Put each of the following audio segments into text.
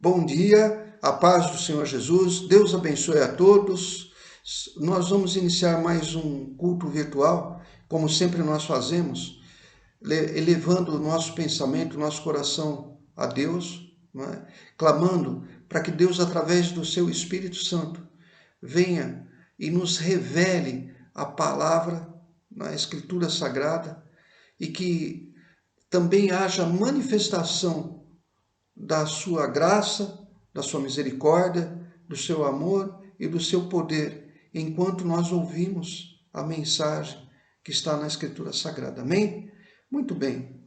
Bom dia, a paz do Senhor Jesus, Deus abençoe a todos. Nós vamos iniciar mais um culto virtual, como sempre nós fazemos, elevando o nosso pensamento, o nosso coração a Deus, não é? Clamando para que Deus, através do seu Espírito Santo, venha e nos revele a palavra na Escritura Sagrada e que também haja manifestação da sua graça, da sua misericórdia, do seu amor e do seu poder, enquanto nós ouvimos a mensagem que está na Escritura Sagrada. Amém? Muito bem.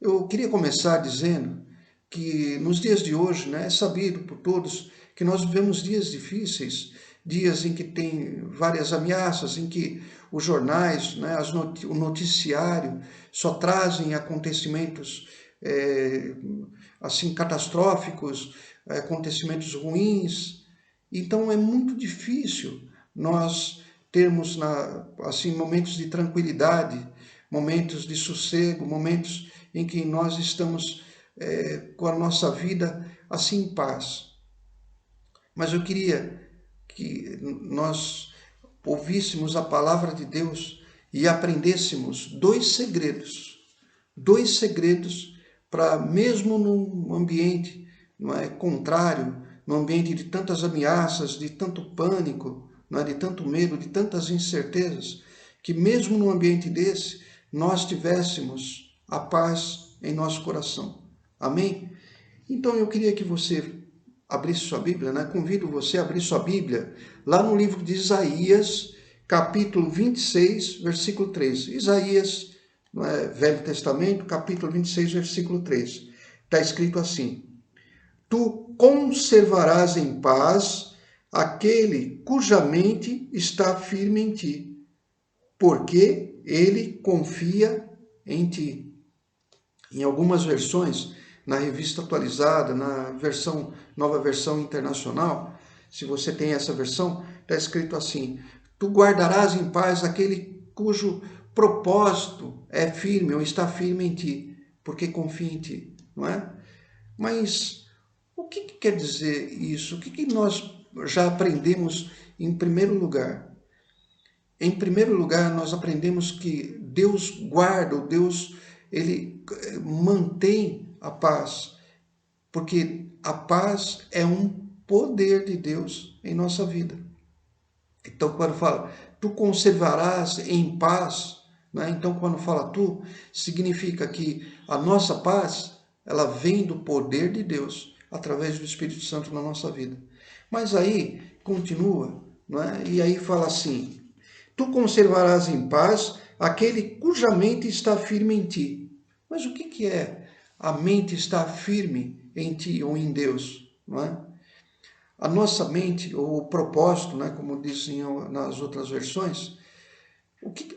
Eu queria começar dizendo que nos dias de hoje, é sabido por todos que nós vivemos dias difíceis, dias em que tem várias ameaças, em que os jornais, o noticiário só trazem acontecimentos assim catastróficos, acontecimentos ruins. Então é muito difícil nós termos assim momentos de tranquilidade, momentos de sossego, momentos em que nós estamos com a nossa vida assim em paz. Mas eu queria que nós ouvíssemos a palavra de Deus e aprendêssemos dois segredos para, mesmo num ambiente contrário, num ambiente de tantas ameaças, de tanto pânico, de tanto medo, de tantas incertezas, que mesmo num ambiente desse, nós tivéssemos a paz em nosso coração. Amém? Então eu queria que você abrisse sua Bíblia, Convido você a abrir sua Bíblia lá no livro de Isaías, capítulo 26, versículo 3. Isaías, Velho Testamento, capítulo 26, versículo 3. Está escrito assim: Tu conservarás em paz aquele cuja mente está firme em ti, porque ele confia em ti. Em algumas versões, na Revista Atualizada, na Nova Versão Internacional, se você tem essa versão, está escrito assim: Tu guardarás em paz aquele cujo propósito é firme ou está firme em ti, porque confia em ti, não é? Mas o que quer dizer isso? O que nós já aprendemos em primeiro lugar? Em primeiro lugar, nós aprendemos que Deus guarda, Deus, ele mantém a paz, porque a paz é um poder de Deus em nossa vida. Então, quando fala, tu conservarás em paz, então quando fala tu, significa que a nossa paz, ela vem do poder de Deus, através do Espírito Santo na nossa vida. Mas aí, continua, e aí fala assim: tu conservarás em paz aquele cuja mente está firme em ti. Mas o que é a mente estar firme em ti ou em Deus? Não é? A nossa mente, ou o propósito, como dizem nas outras versões,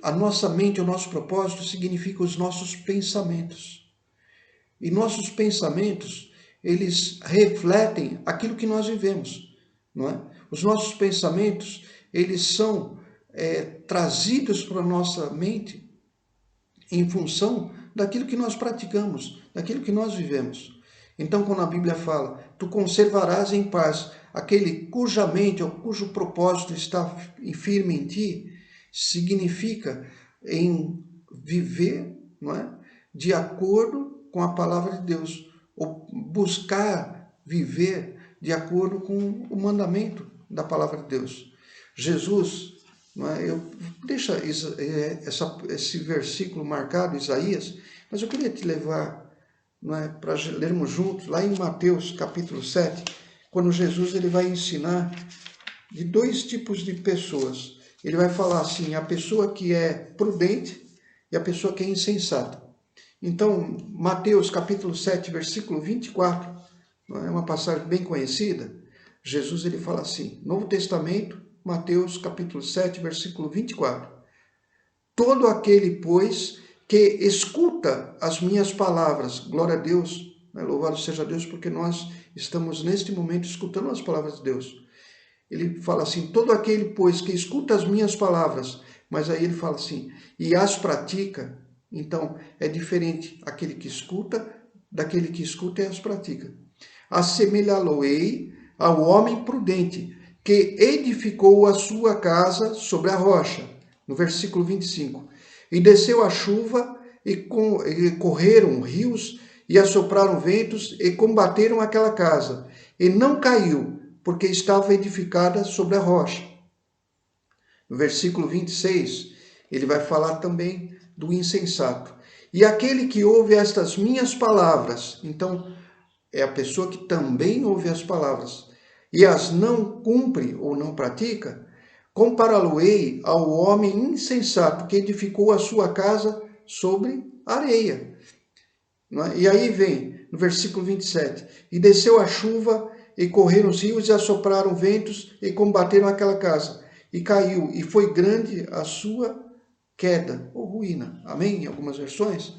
a nossa mente, o nosso propósito significa os nossos pensamentos. E nossos pensamentos, eles refletem aquilo que nós vivemos, não é? Os nossos pensamentos, eles são trazidos para a nossa mente em função daquilo que nós praticamos, daquilo que nós vivemos. Então, quando a Bíblia fala, tu conservarás em paz aquele cuja mente ou cujo propósito está firme em ti, significa em viver, não é? De acordo com a palavra de Deus, ou buscar viver de acordo com o mandamento da palavra de Deus. Jesus, deixa esse versículo marcado, Isaías, mas eu queria te levar para lermos juntos, lá em Mateus capítulo 7, quando Jesus ele vai ensinar de dois tipos de pessoas. Ele vai falar assim: a pessoa que é prudente e a pessoa que é insensata. Então, Mateus capítulo 7, versículo 24, é uma passagem bem conhecida. Jesus ele fala assim, Novo Testamento, Mateus capítulo 7, versículo 24. Todo aquele, pois, que escuta as minhas palavras, glória a Deus, louvado seja Deus, porque nós estamos neste momento escutando as palavras de Deus. Ele fala assim, todo aquele, pois, que escuta as minhas palavras, mas aí ele fala assim, e as pratica. Então, é diferente aquele que escuta, daquele que escuta e as pratica. assemelhá-lo-ei ao homem prudente, que edificou a sua casa sobre a rocha. No versículo 25. E desceu a chuva, e correram rios, e assopraram ventos, e combateram aquela casa. E não caiu, porque estava edificada sobre a rocha. No versículo 26, ele vai falar também do insensato. E aquele que ouve estas minhas palavras, então é a pessoa que também ouve as palavras, e as não cumpre ou não pratica, compará-lo-ei ao homem insensato que edificou a sua casa sobre areia. E aí vem, no versículo 27, e desceu a chuva, e correram os rios, e assopraram ventos, e combateram aquela casa, e caiu, e foi grande a sua queda, ou ruína. Amém? Em algumas versões.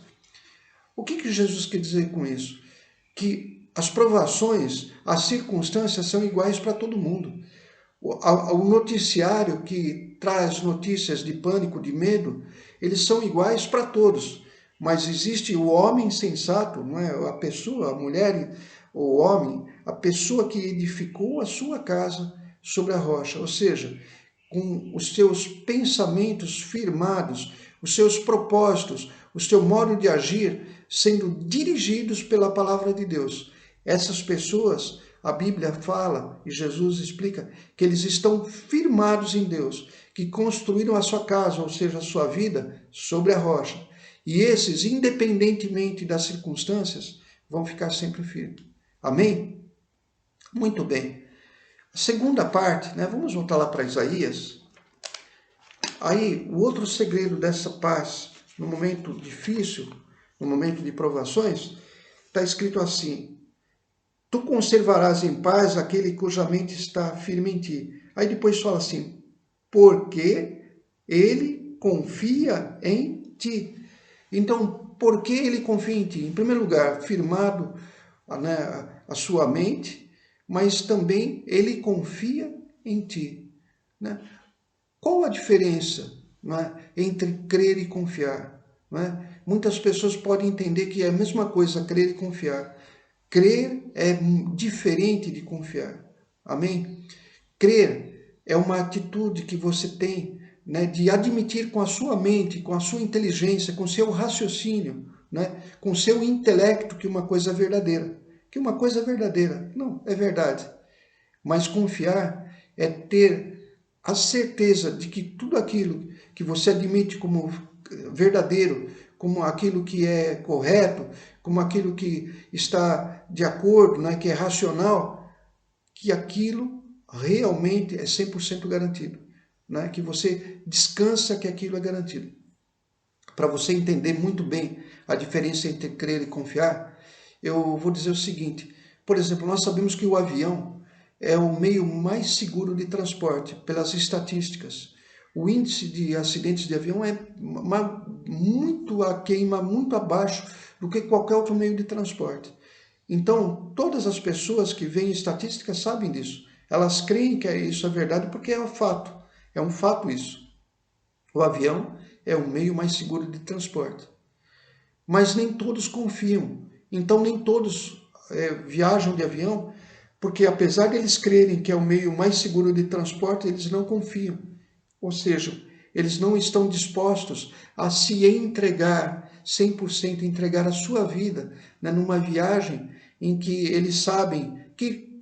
O que Jesus quer dizer com isso? Que as provações, as circunstâncias são iguais para todo mundo. O noticiário que traz notícias de pânico, de medo, eles são iguais para todos. Mas existe o homem sensato, não é? A pessoa, a mulher, o homem, a pessoa que edificou a sua casa sobre a rocha, ou seja, com os seus pensamentos firmados, os seus propósitos, o seu modo de agir sendo dirigidos pela palavra de Deus. Essas pessoas, a Bíblia fala e Jesus explica que eles estão firmados em Deus, que construíram a sua casa, ou seja, a sua vida, sobre a rocha. E esses, independentemente das circunstâncias, vão ficar sempre firmes. Amém? Muito bem. A segunda parte, né? Vamos voltar lá para Isaías. Aí, o outro segredo dessa paz, no momento difícil, no momento de provações, está escrito assim: tu conservarás em paz aquele cuja mente está firme em ti. Aí depois fala assim, porque ele confia em ti. Então, por que ele confia em ti? Em primeiro lugar, firmado, né, a sua mente, mas também ele confia em ti. Né? Qual a diferença, né, entre crer e confiar? Né? Muitas pessoas podem entender que é a mesma coisa crer e confiar. Crer é diferente de confiar. Amém? Crer é uma atitude que você tem, né, de admitir com a sua mente, com a sua inteligência, com o seu raciocínio, né, com o seu intelecto que uma coisa é verdadeira. Que uma coisa é verdadeira. Não, é verdade. Mas confiar é ter a certeza de que tudo aquilo que você admite como verdadeiro, como aquilo que é correto, como aquilo que está de acordo, né, que é racional, que aquilo realmente é 100% garantido. Né, que você descansa que aquilo é garantido. Para você entender muito bem a diferença entre crer e confiar, eu vou dizer o seguinte. Por exemplo, nós sabemos que o avião é o meio mais seguro de transporte, pelas estatísticas. O índice de acidentes de avião é muito aquém, muito abaixo do que qualquer outro meio de transporte. Então, todas as pessoas que veem estatísticas sabem disso. Elas creem que isso é verdade porque é um fato. É um fato isso. O avião é o meio mais seguro de transporte. Mas nem todos confiam. Então, nem todos viajam de avião, porque apesar de eles crerem que é o meio mais seguro de transporte, eles não confiam. Ou seja, eles não estão dispostos a se entregar 100%, entregar a sua vida, né, numa viagem em que eles sabem que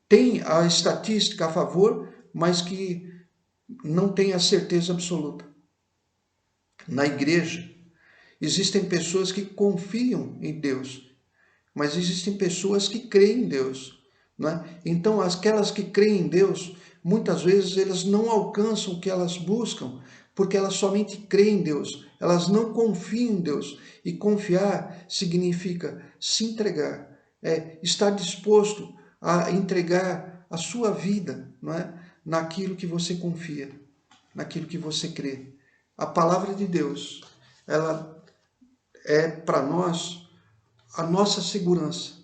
tem a estatística a favor, mas que não tem a certeza absoluta. Na igreja, existem pessoas que confiam em Deus, mas existem pessoas que creem em Deus. Né? Então, aquelas que creem em Deus, muitas vezes elas não alcançam o que elas buscam, porque elas somente creem em Deus, elas não confiam em Deus. E confiar significa se entregar, estar disposto a entregar a sua vida, não é? Naquilo que você confia, naquilo que você crê. A palavra de Deus, ela é para nós a nossa segurança.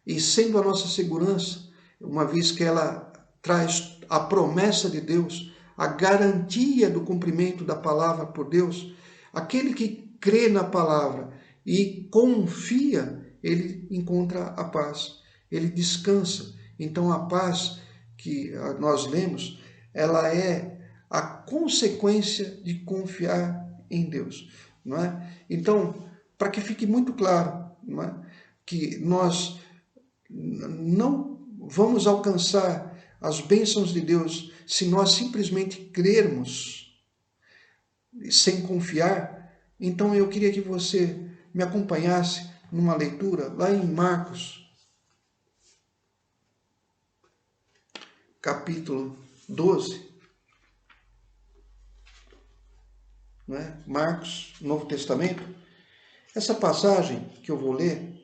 E sendo a nossa segurança, uma vez que ela traz a promessa de Deus, a garantia do cumprimento da palavra por Deus, aquele que crê na palavra e confia, ele encontra a paz. ele descansa. Então a paz que nós lemos, ela é a consequência de confiar em Deus, não é? Então, para que fique muito claro, não é? Que nós não vamos alcançar as bênçãos de Deus se nós simplesmente crermos sem confiar. Então eu queria que você me acompanhasse numa leitura lá em Marcos, capítulo 12, né? Marcos, Novo Testamento. Essa passagem que eu vou ler,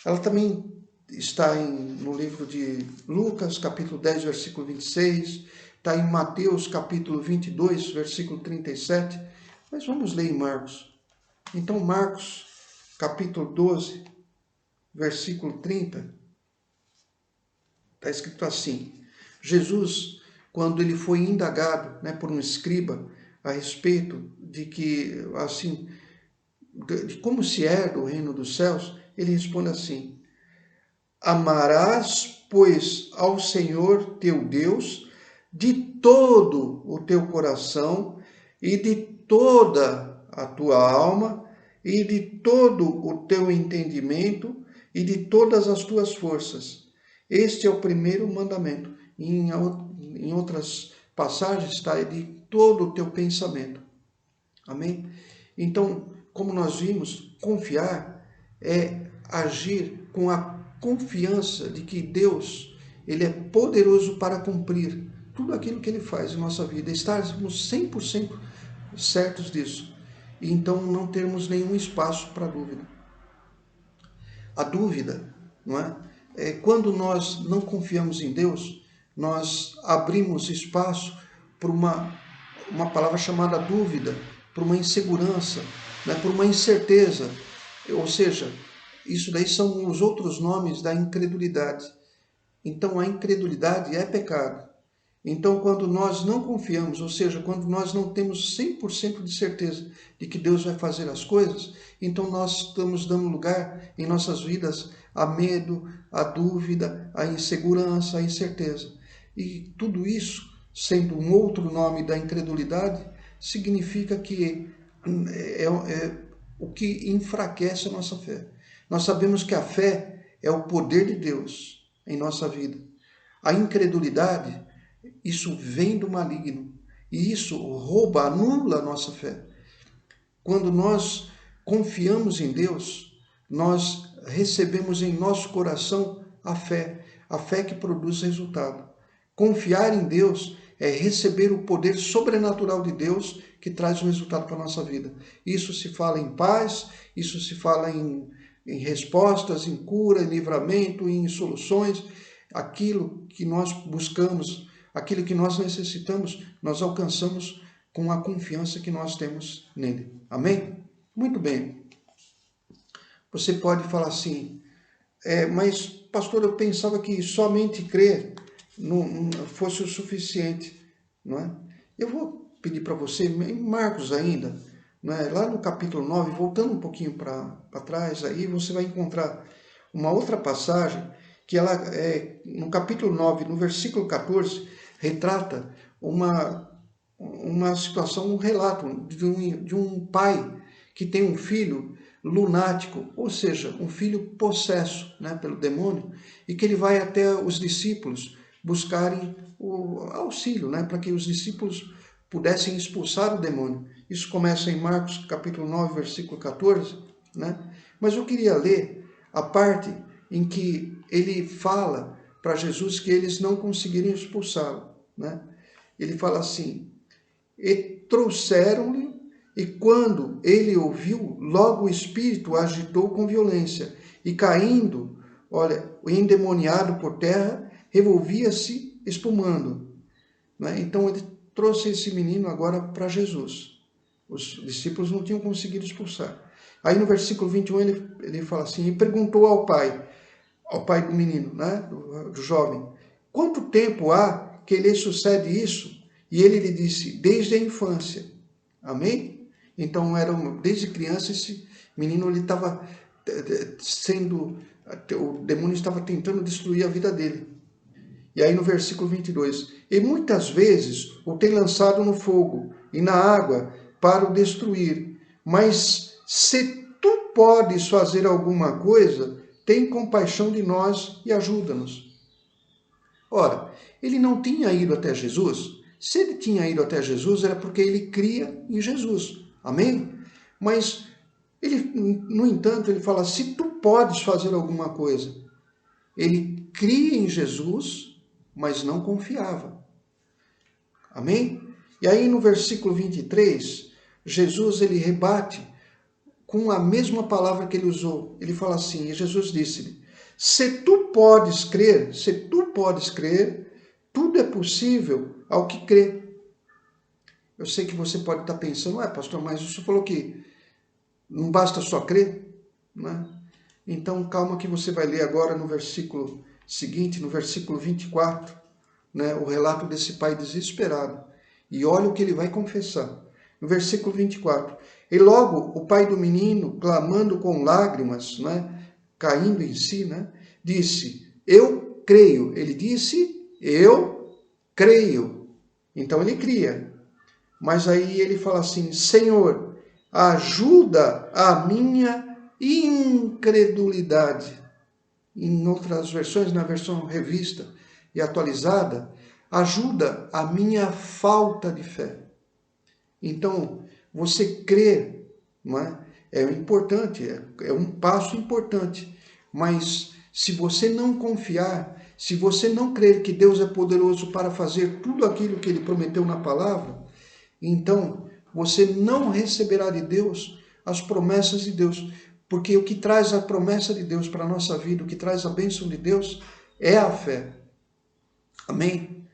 ela também está no livro de Lucas, capítulo 10, versículo 26, está em Mateus, capítulo 22, versículo 37, mas vamos ler em Marcos. Então, Marcos, capítulo 12, versículo 30, está escrito assim: Jesus, quando ele foi indagado, né, por um escriba a respeito de que, assim, de como se herda o reino dos céus, ele responde assim: amarás, pois, ao Senhor teu Deus de todo o teu coração e de toda a tua alma e de todo o teu entendimento e de todas as tuas forças. Este é o primeiro mandamento. Em outras passagens está de todo o teu pensamento. Amém? Então, como nós vimos, confiar é agir com a confiança de que Deus, ele é poderoso para cumprir tudo aquilo que ele faz em nossa vida, estarmos 100% certos disso, e então não termos nenhum espaço para dúvida. A dúvida, não é? Quando nós não confiamos em Deus, nós abrimos espaço para uma palavra chamada dúvida, para uma insegurança, né? Por uma incerteza, ou seja, isso daí são os outros nomes da incredulidade. Então, a incredulidade é pecado. Então, quando nós não confiamos, ou seja, quando nós não temos 100% de certeza de que Deus vai fazer as coisas, então nós estamos dando lugar em nossas vidas a medo, a dúvida, a insegurança, a incerteza. E tudo isso, sendo um outro nome da incredulidade, significa que é o que enfraquece a nossa fé. Nós sabemos que a fé é o poder de Deus em nossa vida. A incredulidade, isso vem do maligno. E isso rouba, anula a nossa fé. Quando nós confiamos em Deus, nós recebemos em nosso coração a fé que produz resultado. Confiar em Deus é receber o poder sobrenatural de Deus que traz o resultado para a nossa vida. Isso se fala em paz, isso se fala em respostas, em cura, em livramento, em soluções. Aquilo que nós buscamos, aquilo que nós necessitamos, nós alcançamos com a confiança que nós temos nele. Amém? Muito bem. Você pode falar assim, mas pastor, eu pensava que somente crer não fosse o suficiente, não é? Eu vou pedir para você, em Marcos ainda, não é? Lá no capítulo 9, voltando um pouquinho para trás, aí você vai encontrar uma outra passagem que ela, no capítulo 9, no versículo 14, retrata uma situação, um relato de um pai que tem um filho lunático, ou seja, um filho possesso, né, pelo demônio, e que ele vai até os discípulos buscarem o auxílio, né, para que os discípulos pudessem expulsar o demônio. Isso começa em Marcos capítulo 9, versículo 14, né? Mas eu queria ler a parte em que ele fala para Jesus que eles não conseguiriam expulsá-lo, né? Ele fala assim: e trouxeram-lhe, e quando ele ouviu, logo o espírito agitou com violência, e caindo, olha, o endemoniado por terra, revolvia-se espumando, né? Então ele trouxe esse menino agora para Jesus. Os discípulos não tinham conseguido expulsar. Aí no versículo 21 ele fala assim: e perguntou ao pai do menino, né, do jovem, quanto tempo há que lhe sucede isso? E ele lhe disse, desde a infância. Amém? Então, desde criança, esse menino estava sendo O demônio estava tentando destruir a vida dele. E aí no versículo 22, e muitas vezes o tem lançado no fogo e na água para o destruir. Mas se tu podes fazer alguma coisa, tem compaixão de nós e ajuda-nos. Ora, ele não tinha ido até Jesus. Se ele tinha ido até Jesus, era porque ele cria em Jesus. Amém? Mas, ele, no entanto, ele fala, se tu podes fazer alguma coisa. Ele cria em Jesus, mas não confiava. Amém? E aí no versículo 23, Jesus ele rebate com a mesma palavra que ele usou. Ele fala assim, e Jesus disse-lhe, se tu podes crer, tudo é possível ao que crê. Eu sei que você pode estar pensando, pastor, mas você falou que não basta só crer, né? Então calma que você vai ler agora no versículo seguinte, no versículo 24, né, o relato desse pai desesperado. E olha o que ele vai confessar. No versículo 24. E logo o pai do menino, clamando com lágrimas, né, caindo em si, né, disse, eu creio. Ele disse, eu creio. Então ele cria. Mas aí ele fala assim, Senhor, ajuda a minha incredulidade. Em outras versões, na versão revista e atualizada, ajuda a minha falta de fé. Então, você crer, não é? É importante, é um passo importante, mas se você não confiar, se você não crer que Deus é poderoso para fazer tudo aquilo que Ele prometeu na palavra, então você não receberá de Deus as promessas de Deus, porque o que traz a promessa de Deus para a nossa vida, o que traz a bênção de Deus é a fé. Amém?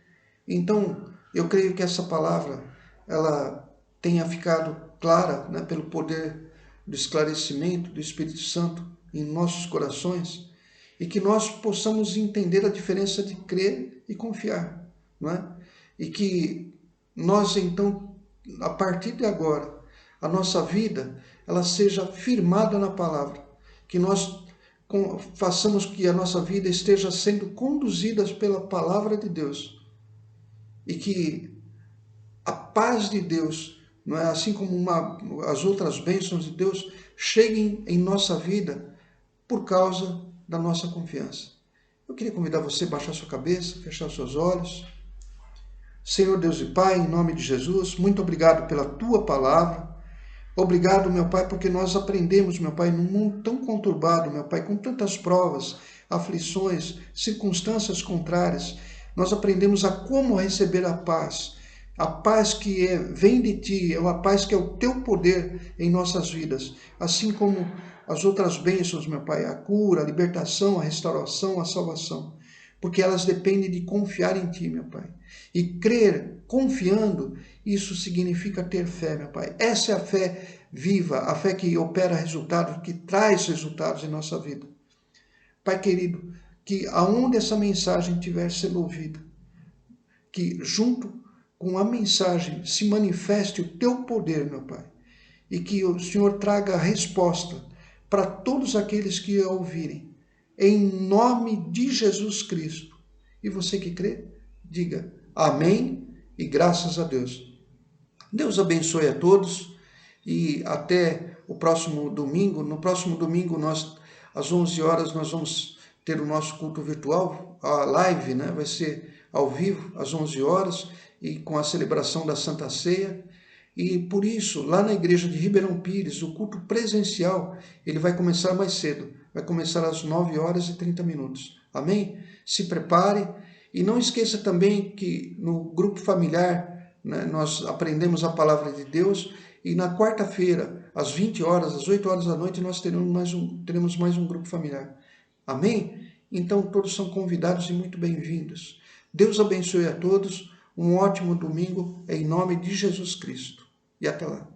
Então, eu creio que essa palavra, ela tenha ficado clara, né, pelo poder do esclarecimento do Espírito Santo em nossos corações, e que nós possamos entender a diferença de crer e confiar, não é? E que nós, então, a partir de agora, a nossa vida, ela seja firmada na palavra, que nós façamos que a nossa vida esteja sendo conduzida pela palavra de Deus, e que a paz de Deus, não é, assim como as outras bênçãos de Deus, cheguem em nossa vida por causa da nossa confiança. Eu queria convidar você a baixar sua cabeça, fechar seus olhos. Senhor Deus e Pai, em nome de Jesus, muito obrigado pela Tua palavra. Obrigado, meu Pai, porque nós aprendemos, meu Pai, num mundo tão conturbado, meu Pai, com tantas provas, aflições, circunstâncias contrárias. Nós aprendemos a como receber a paz que vem de Ti, é uma paz que é o Teu poder em nossas vidas, assim como as outras bênçãos, meu Pai, a cura, a libertação, a restauração, a salvação, porque elas dependem de confiar em Ti, meu Pai. E crer, confiando, isso significa ter fé, meu Pai. Essa é a fé viva, a fé que opera resultados, que traz resultados em nossa vida. Pai querido, que aonde essa mensagem estiver sendo ouvida, que junto com a mensagem se manifeste o Teu poder, meu Pai, e que o Senhor traga a resposta para todos aqueles que a ouvirem, em nome de Jesus Cristo. E você que crê, diga amém e graças a Deus. Deus abençoe a todos e até o próximo domingo. No próximo domingo, às 11 horas, nós vamos ter o nosso culto virtual, a live, né? Vai ser ao vivo, às 11 horas, e com a celebração da Santa Ceia. E por isso, lá na igreja de Ribeirão Pires, o culto presencial, ele vai começar mais cedo, vai começar às 9 horas e 30 minutos. Amém? Se prepare e não esqueça também que no grupo familiar, né, nós aprendemos a palavra de Deus e na quarta-feira, às 20 horas, às 8 horas da noite, nós teremos mais um grupo familiar. Amém? Então todos são convidados e muito bem-vindos. Deus abençoe a todos. Um ótimo domingo em nome de Jesus Cristo. E até lá.